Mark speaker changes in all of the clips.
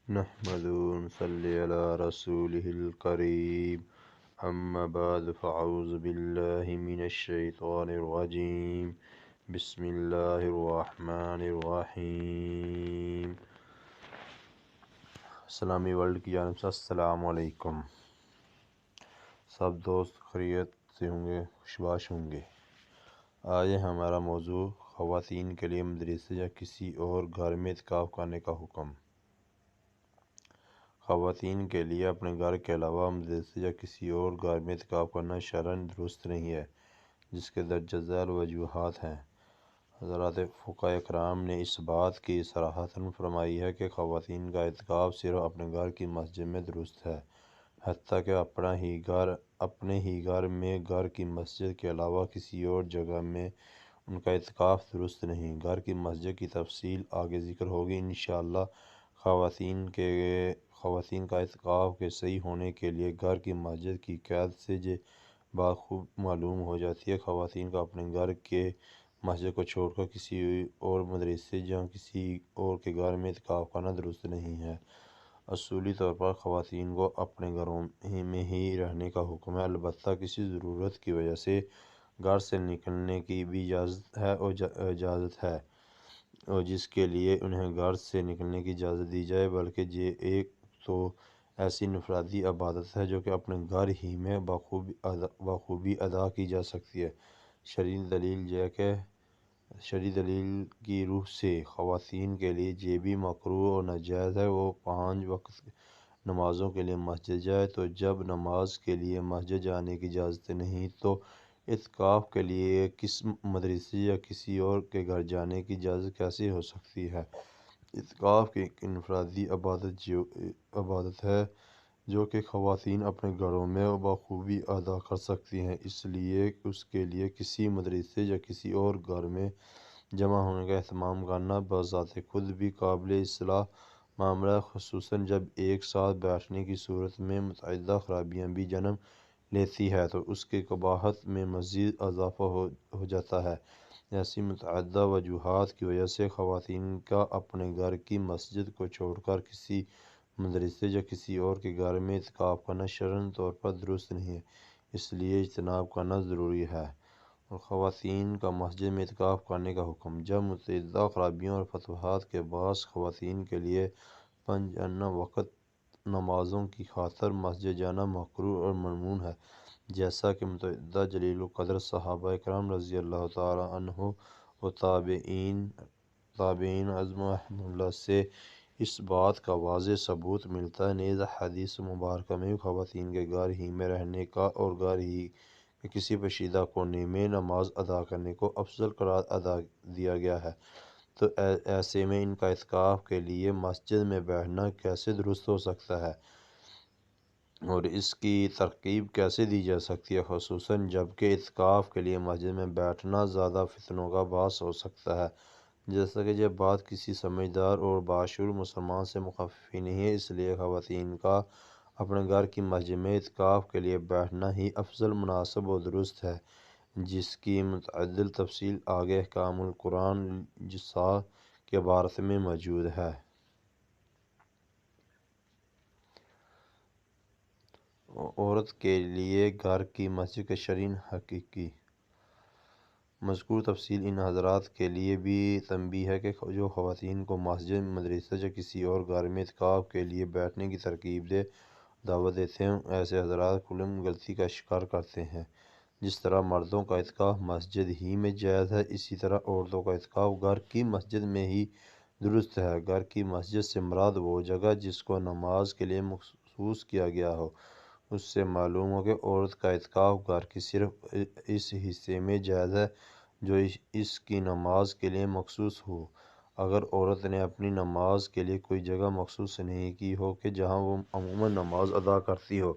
Speaker 1: نحمده ونصلي على رسوله الكريم أما بعد فأعوذ بالله من الشيطان الرجيم بسم الله الرحمن الرحیم۔ اسلامی ورلڈ کی جانب سے السلام علیکم۔ سب دوست خیریت سے ہوں گے، خوشباش ہوں گے۔ آج ہمارا موضوع خواتین کے لیے مدرسے یا کسی اور گھر میں اعتکاف کرنے کا حکم۔ خواتین کے لیے اپنے گھر کے علاوہ مدرسے یا کسی اور گھر میں اعتکاف کرنا شرعاً درست نہیں ہے، جس کے درج ذیل وجوہات ہیں۔ حضرات فقہاء اکرام نے اس بات کی صراحتاً فرمائی ہے کہ خواتین کا اعتکاف صرف اپنے گھر کی مسجد میں درست ہے، حتیٰ کہ اپنے ہی گھر میں گھر کی مسجد کے علاوہ کسی اور جگہ میں ان کا اعتکاف درست نہیں۔ گھر کی مسجد کی تفصیل آگے ذکر ہوگی انشاءاللہ۔ خواتین کا اعتکاف کے صحیح ہونے کے لیے گھر کی مسجد کی قید سے یہ بات خوب معلوم ہو جاتی ہے۔ خواتین کا اپنے گھر کے مسجد کو چھوڑ کر کسی اور مدرسے یا کسی اور کے گھر میں اعتکاف کرنا درست نہیں ہے۔ اصولی طور پر خواتین کو اپنے گھروں میں ہی رہنے کا حکم ہے، البتہ کسی ضرورت کی وجہ سے گھر سے نکلنے کی بھی اجازت ہے اور جس کے لیے انہیں گھر سے نکلنے کی اجازت دی جائے، بلکہ یہ ایک تو ایسی انفرادی عبادت ہے جو کہ اپنے گھر ہی میں بخوبی ادا کی جا سکتی ہے۔ شرعی دلیل کی روح سے خواتین کے لیے یہ بھی مکروہ اور ناجائز ہے وہ 5 وقت نمازوں کے لیے مسجد جائے، تو جب نماز کے لیے مسجد جانے کی اجازت نہیں تو اعتکاف کے لیے کس مدرسے یا کسی اور کے گھر جانے کی اجازت کیسے ہو سکتی ہے؟ اعتکاف ایک انفرادی عبادت ہے جو کہ خواتین اپنے گھروں میں بخوبی ادا کر سکتی ہیں، اس لیے اس کے لیے کسی مدرسے یا کسی اور گھر میں جمع ہونے کا اہتمام کرنا بذات خود بھی قابل اصلاح معاملہ ہے، خصوصاً جب ایک ساتھ بیٹھنے کی صورت میں متعدد خرابیاں بھی جنم لیتی ہے تو اس کی قباحت میں مزید اضافہ ہو جاتا ہے۔ ایسی متعدد وجوہات کی وجہ سے خواتین کا اپنے گھر کی مسجد کو چھوڑ کر کسی مدرسے یا کسی اور کے گھر میں اعتکاف کرنا شرعی طور پر درست نہیں ہے، اس لیے اجتناب کرنا ضروری ہے۔ اور خواتین کا مسجد میں اعتکاف کرنے کا حکم۔ جب متعدد خرابیوں اور فتوحات کے باعث خواتین کے لیے 5 وقت نمازوں کی خاطر مسجد جانا مکروہ اور ممنوع ہے، جیسا کہ متعدد جلیل القدر صحابہ اکرام رضی اللہ تعالی عنہم و تابعین اجمعین اللہ سے اس بات کا واضح ثبوت ملتا ہے۔ نیز حدیث مبارکہ میں خواتین کے گھر ہی میں رہنے کا اور گھر ہی کے کسی پوشیدہ کونے میں نماز ادا کرنے کو افضل قرار دیا گیا ہے، تو ایسے میں ان کا اعتکاف کے لیے مسجد میں بیٹھنا کیسے درست ہو سکتا ہے اور اس کی ترغیب کیسے دی جا سکتی ہے، خصوصاً جب کہ اعتکاف کے لیے مسجد میں بیٹھنا زیادہ فتنوں کا باعث ہو سکتا ہے، جیسا کہ یہ بات کسی سمجھدار اور باشعور مسلمان سے مخفف نہیں ہے۔ اس لیے خواتین کا اپنے گھر کی مسجد میں اعتکاف کے لیے بیٹھنا ہی افضل، مناسب اور درست ہے، جس کی متعدد تفصیل آگے احکام القرآن جسا کے بارے میں موجود ہے۔ عورت کے لیے گھر کی مسجد کے شرعی حقائق۔ مذکور تفصیل ان حضرات کے لیے بھی تنبیہ ہے کہ جو خواتین کو مسجد، مدرسے یا کسی اور گھر میں اعتکاف کے لیے بیٹھنے کی ترغیب دعوت دیتے ہیں، ایسے حضرات کھلم غلطی کا شکار کرتے ہیں۔ جس طرح مردوں کا اعتکاف مسجد ہی میں جائز ہے، اسی طرح عورتوں کا اعتکاف گھر کی مسجد میں ہی درست ہے۔ گھر کی مسجد سے مراد وہ جگہ جس کو نماز کے لیے مخصوص کیا گیا ہو۔ اس سے معلوم ہو کہ عورت کا اعتکاف گھر کے صرف اس حصے میں جائز ہے جو اس کی نماز کے لیے مخصوص ہو۔ اگر عورت نے اپنی نماز کے لیے کوئی جگہ مخصوص نہیں کی ہو کہ جہاں وہ عموماً نماز ادا کرتی ہو،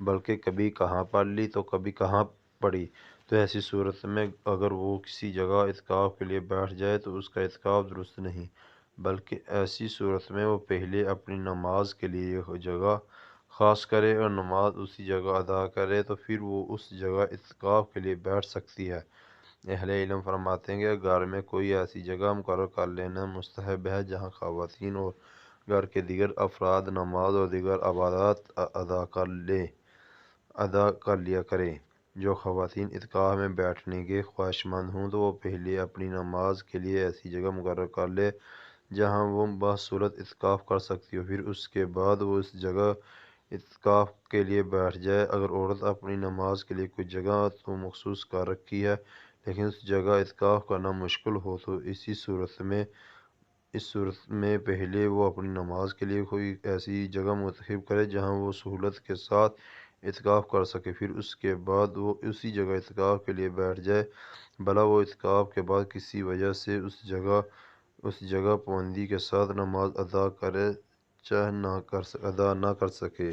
Speaker 1: بلکہ کبھی کہاں پڑھ لی تو کبھی کہاں پڑھی، تو ایسی صورت میں اگر وہ کسی جگہ اعتکاف کے لیے بیٹھ جائے تو اس کا اعتکاف درست نہیں، بلکہ ایسی صورت میں وہ پہلے اپنی نماز کے لیے جگہ خاص کرے اور نماز اسی جگہ ادا کرے تو پھر وہ اس جگہ اعتکاف کے لیے بیٹھ سکتی ہے۔ اہل علم فرماتے ہیں کہ گھر میں کوئی ایسی جگہ مقرر کر لینا مستحب ہے جہاں خواتین اور گھر کے دیگر افراد نماز اور دیگر عبادات ادا کر لیا کریں۔ جو خواتین اعتکاف میں بیٹھنے کی خواہشمند ہوں تو وہ پہلے اپنی نماز کے لیے ایسی جگہ مقرر کر لیں جہاں وہ باصورت اعتکاف کر سکتی ہو، پھر اس کے بعد وہ اس جگہ اعتکاف کے لیے بیٹھ جائے۔ اگر عورت اپنی نماز کے لیے کوئی جگہ تو مخصوص کر رکھی ہے لیکن اس جگہ اعتکاف کرنا مشکل ہو تو اس صورت میں پہلے وہ اپنی نماز کے لیے کوئی ایسی جگہ منتخب کرے جہاں وہ سہولت کے ساتھ اعتکاف کر سکے، پھر اس کے بعد وہ اسی جگہ اعتکاف کے لیے بیٹھ جائے، بھلا وہ اعتکاف کے بعد کسی وجہ سے اس جگہ پابندی کے ساتھ نماز ادا کرے چاہے نہ کر سکے۔